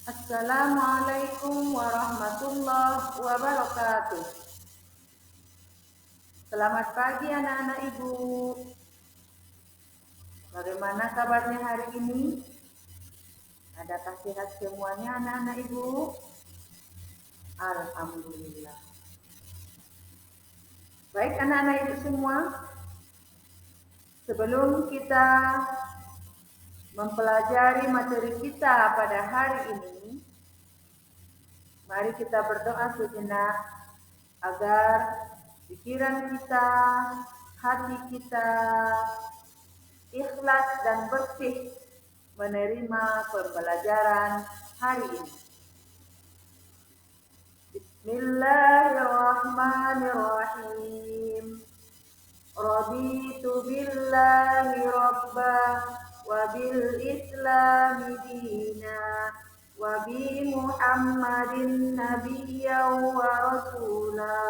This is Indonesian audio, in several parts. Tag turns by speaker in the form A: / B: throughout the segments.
A: Assalamualaikum warahmatullahi wabarakatuh. Selamat pagi anak-anak ibu. Bagaimana kabarnya hari ini? Adakah sehat semuanya anak-anak ibu? Alhamdulillah. Baik anak-anak ibu semua, sebelum kita mempelajari materi kita pada hari ini, mari kita berdoa sejenak agar pikiran kita, hati kita ikhlas dan bersih menerima pembelajaran hari ini. Bismillahirrahmanirrahim. Raditu billahi rabba wa bil islami dina wa bi Muhammadin nabiyyan wa rasula.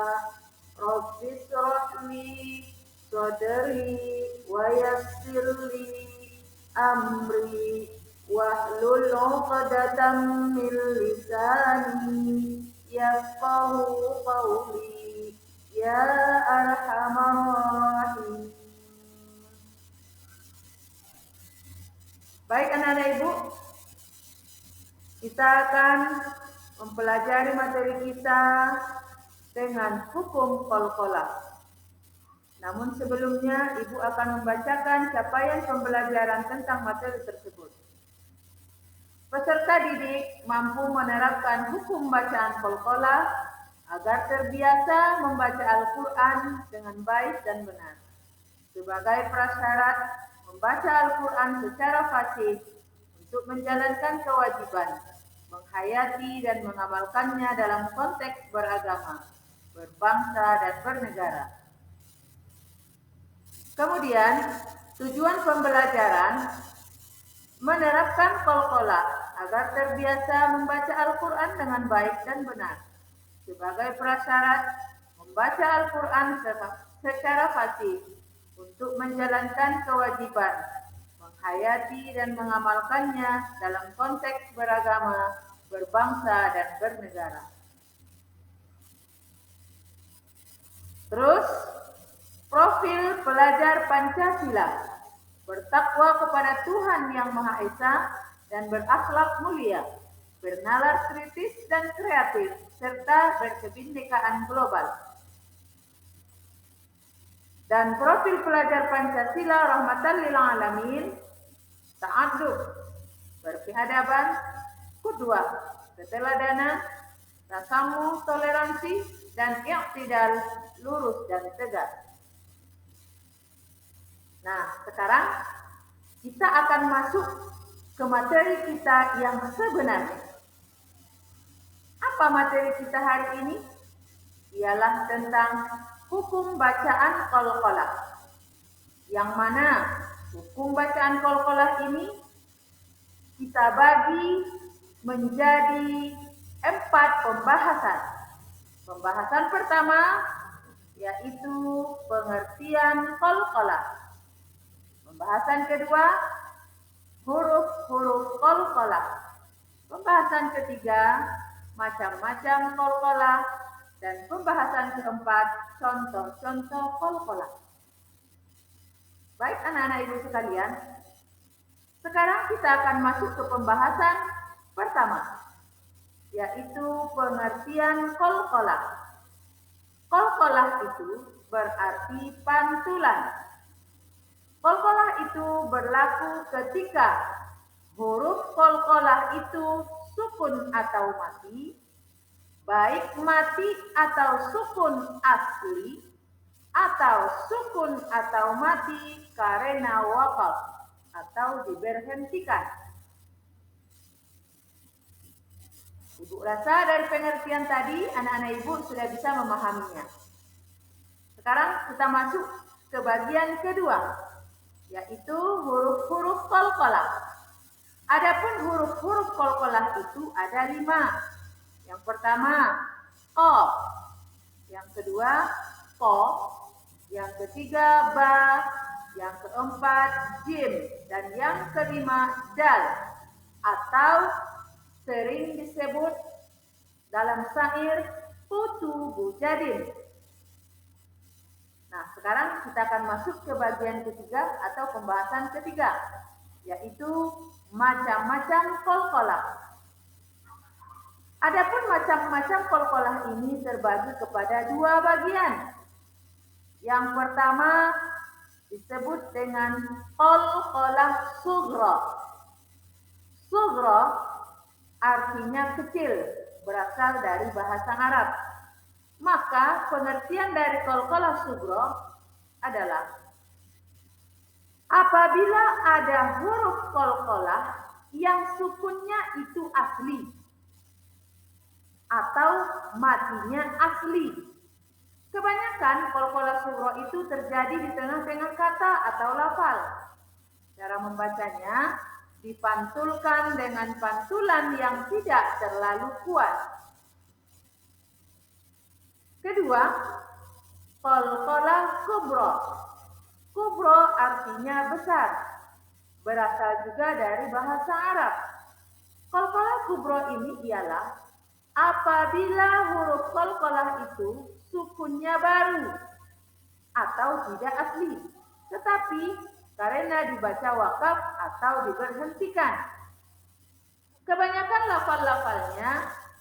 A: Rabbi shrah li sadri wa yassir li amri wahlul 'uqdatam min lisani yafqahu qawli ya arhamar rahimin. Baik anak-anak ibu, kita akan mempelajari materi kita dengan hukum qalqalah. Namun sebelumnya ibu akan membacakan capaian pembelajaran tentang materi tersebut. Peserta didik mampu menerapkan hukum bacaan qalqalah agar terbiasa membaca Al-Quran dengan baik dan benar. Sebagai prasyarat membaca Al-Quran secara fasih untuk menjalankan kewajiban, menghayati dan mengamalkannya dalam konteks beragama, berbangsa dan bernegara. Kemudian, tujuan pembelajaran menerapkan qalqalah agar terbiasa membaca Al-Quran dengan baik dan benar. Sebagai prasyarat membaca Al-Quran secara fasih untuk menjalankan kewajiban, menghayati dan mengamalkannya dalam konteks beragama, berbangsa dan bernegara. Terus, profil pelajar Pancasila, bertakwa kepada Tuhan Yang Maha Esa dan berakhlak mulia, bernalar kritis dan kreatif, serta berkebinekaan global. Dan profil pelajar Pancasila rahmatan lil alamin, ta'adub, berperadaban, qudwah, keteladanan, tasamuh, toleransi, dan i'tidal, lurus dan tegak. Nah, sekarang kita akan masuk ke materi kita yang sebenarnya. Apa materi kita hari ini? Ialah tentang hukum bacaan qalqalah. Yang mana hukum bacaan qalqalah ini kita bagi menjadi 4 pembahasan. Pembahasan pertama yaitu pengertian qalqalah. Pembahasan kedua, huruf-huruf qalqalah. Pembahasan ketiga, macam-macam qalqalah. Dan pembahasan keempat, contoh-contoh qalqalah. Baik anak-anak ibu sekalian, sekarang kita akan masuk ke pembahasan pertama, yaitu pengertian qalqalah. Qalqalah itu berarti pantulan. Qalqalah itu berlaku ketika huruf qalqalah itu sukun atau mati, baik mati atau sukun asli, atau sukun atau mati karena waqaf atau diberhentikan. Ibu rasa dari pengertian tadi anak-anak ibu sudah bisa memahaminya. Sekarang kita masuk ke bagian kedua, yaitu huruf-huruf qalqalah. Adapun huruf-huruf qalqalah itu ada 5. Yang pertama, qaf. Yang kedua, qaf. Yang ketiga, ba. Yang keempat, jim. Dan yang kelima, dal. Atau sering disebut dalam syair Putu Bujadin. Nah, sekarang kita akan masuk ke bagian ketiga atau pembahasan ketiga, yaitu macam-macam qalqalah. Adapun macam-macam qalqalah ini terbagi kepada dua bagian. Yang pertama disebut dengan qalqalah sughra. Sughra artinya kecil, berasal dari bahasa Arab. Maka pengertian dari qalqalah sughra adalah apabila ada huruf qalqalah yang sukunnya itu asli atau matinya asli. Kebanyakan qalqalah sughra itu terjadi di tengah-tengah kata atau lafal. Cara membacanya dipantulkan dengan pantulan yang tidak terlalu kuat. Kedua, qalqalah kubra. Kubra artinya besar, berasal juga dari bahasa Arab. Qalqalah kubra ini ialah apabila huruf qalqalah itu sukunnya baru atau tidak asli, tetapi karena dibaca wakaf atau diberhentikan. Kebanyakan lafal-lafalnya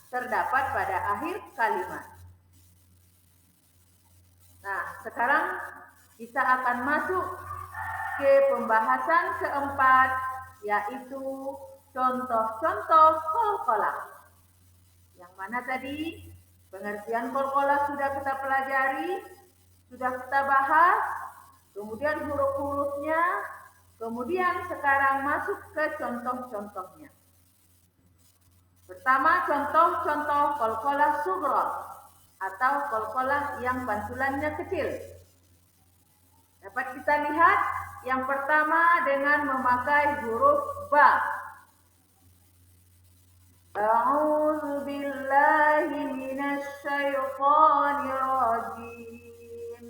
A: terdapat pada akhir kalimat. Nah, sekarang kita akan masuk ke pembahasan keempat, yaitu contoh-contoh qalqalah. Yang mana tadi pengertian qalqalah sudah kita pelajari, sudah kita bahas, kemudian huruf-hurufnya, kemudian sekarang masuk ke contoh-contohnya. Pertama, contoh-contoh qalqalah sughra atau qalqalah yang pantulannya kecil. Dapat kita lihat yang pertama dengan memakai huruf ba. A'udzu billahi minasy syaithanir rajim.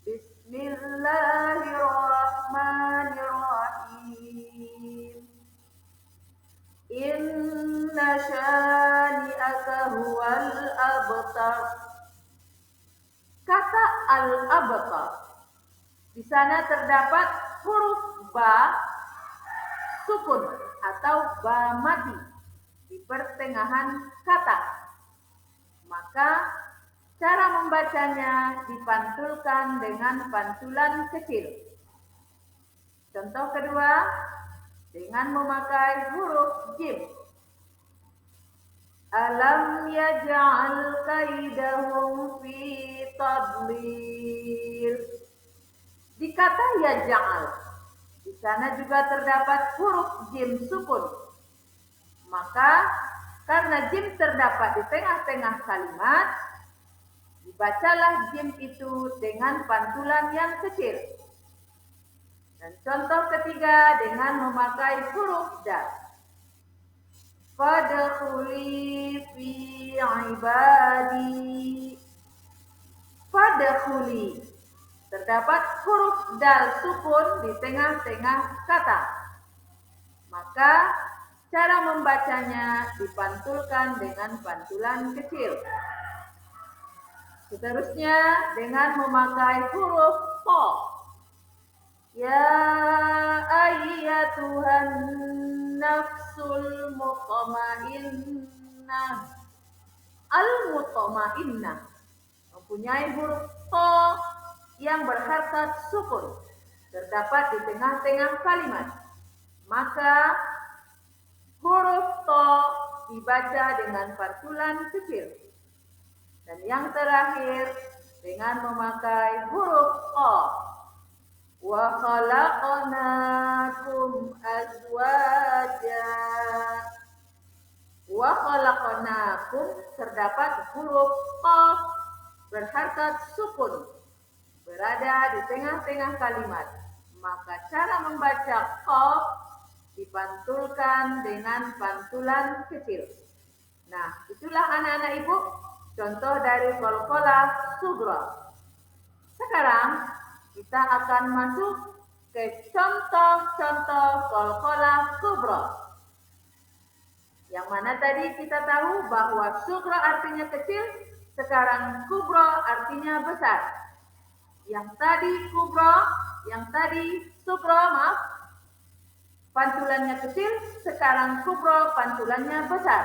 A: Bismillahirrahmanirrahim. Inna syani'aka huwal abtar. Kata al-abtar, di sana terdapat huruf ba sukun atau ba mati di pertengahan kata. Maka cara membacanya dipantulkan dengan pantulan kecil. Contoh kedua dengan memakai huruf jim. Alam yaj'al kaidahum fi tadlil. Di kata yaj'al, di sana juga terdapat huruf jim sukun. Maka karena jim terdapat di tengah-tengah kalimat, dibacalah jim itu dengan pantulan yang kecil. Dan contoh ketiga dengan memakai huruf dal. Fadkhuli fi ibadi. Fadkhuli, terdapat huruf dal sukun di tengah-tengah kata. Maka cara membacanya dipantulkan dengan pantulan kecil. Seterusnya dengan memakai huruf po. Ya ayyatuhan nafsul mutmainnah. Al-mutmainnah mempunyai huruf to yang berharkat sukun, terdapat di tengah-tengah kalimat. Maka huruf to dibaca dengan pantulan kecil. Dan yang terakhir dengan memakai huruf qaf. Wa khalaqnakum azwaja. Wa khalaqnakum terdapat huruf qaf berharkat sukun, berada di tengah-tengah kalimat. Maka cara membaca qaf dipantulkan dengan pantulan kecil. Nah, itulah anak-anak ibu contoh dari qalqalah sughra. Sekarang kita akan masuk ke contoh-contoh qalqalah kubra. Yang Yang mana tadi kita tahu bahwa sughra artinya kecil, sekarang kubra artinya besar. Yang tadi kubra, yang tadi sughra, maaf, pantulannya kecil, sekarang kubra pantulannya besar.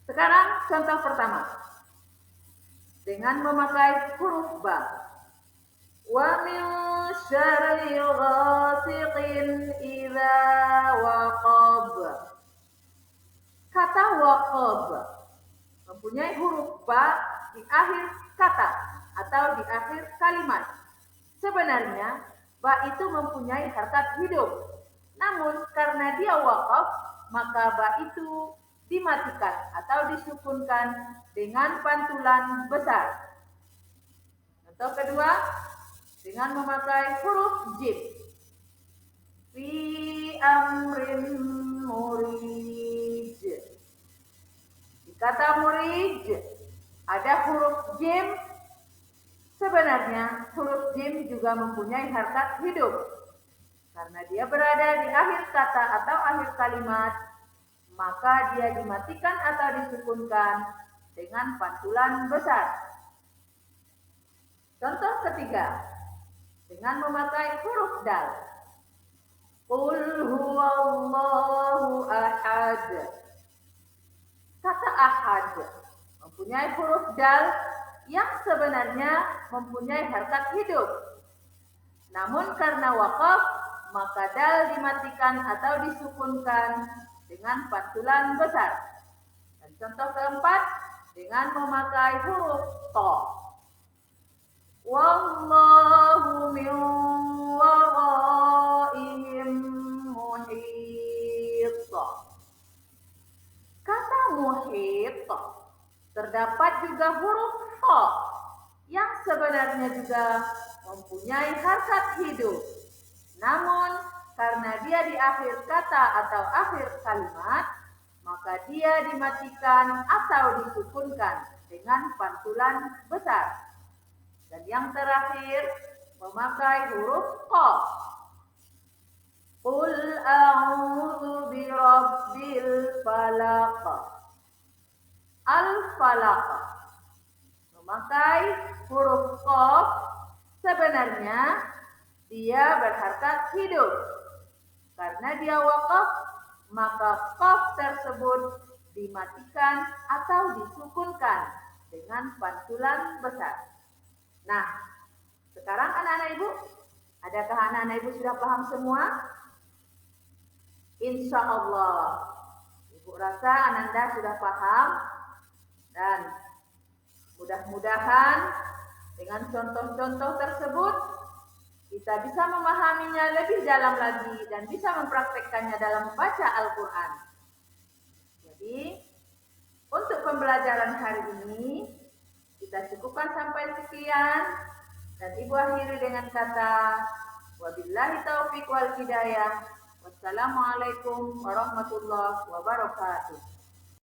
A: Sekarang contoh pertama. Dengan memakai huruf ba. Wa min syarri ghasiqin idza waqab. Kata waqab mempunyai huruf ba di akhir kata atau di akhir kalimat. Sebenarnya ba itu mempunyai harkat hidup. Namun karena dia waqaf, maka ba itu dimatikan atau disukunkan dengan pantulan besar. Contoh kedua, dengan memakai huruf jim. Fi amrin murij. Di kata murij ada huruf jim. Sebenarnya huruf jim juga mempunyai harkat hidup. Karena dia berada di akhir kata atau akhir kalimat, maka dia dimatikan atau disukunkan dengan pantulan besar. Contoh ketiga, dengan memakai huruf dal. Qul huwallahu ahad. Kata ahad mempunyai huruf dal yang sebenarnya mempunyai harkat hidup. Namun karena waqaf, maka dal dimatikan atau disukunkan dengan pantulan besar. Dan contoh keempat, dengan memakai huruf to. Wallahu min waraihim muhit. Kata muhit terdapat juga huruf to yang sebenarnya juga mempunyai harkat hidup. Namun karena dia di akhir kata atau akhir kalimat, maka dia dimatikan atau disukunkan dengan pantulan besar. Dan yang terakhir, memakai huruf qaf. Qul a'udzu birabbil falaq. Al-falaq. Memakai huruf qaf sebenarnya dia berharkat hidup. Karena dia waqaf, maka qaf tersebut dimatikan atau disukunkan dengan pantulan besar. Nah, sekarang anak-anak ibu, adakah anak-anak ibu sudah paham semua? Insya Allah, ibu rasa Ananda sudah paham dan mudah-mudahan dengan contoh-contoh tersebut kita bisa memahaminya lebih dalam lagi dan bisa mempraktekkannya dalam membaca Al-Quran. Jadi, untuk pembelajaran hari ini kita cukupkan sampai sekian dan ibu akhiri dengan kata wabillahi taufiq wal hidayah. Wassalamualaikum warahmatullahi wabarakatuh.